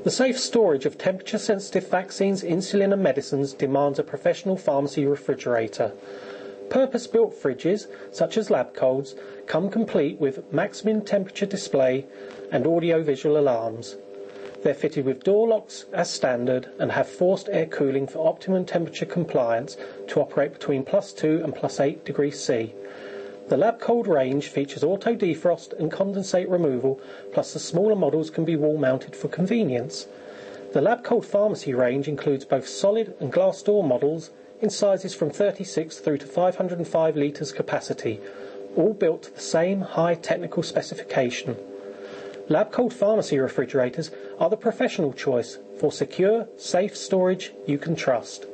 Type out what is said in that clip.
The safe storage of temperature-sensitive vaccines, insulin and medicines demands a professional pharmacy refrigerator. Purpose-built fridges, such as Labcold's, come complete with maximum temperature display and audio-visual alarms. They're fitted with door locks as standard and have forced air cooling for optimum temperature compliance to operate between +2 and +8 degrees C. The Labcold range features auto defrost and condensate removal, plus the smaller models can be wall mounted for convenience. The Labcold Pharmacy range includes both solid and glass door models in sizes from 36 through to 505 litres capacity, all built to the same high technical specification. Labcold Pharmacy refrigerators are the professional choice for secure, safe storage you can trust.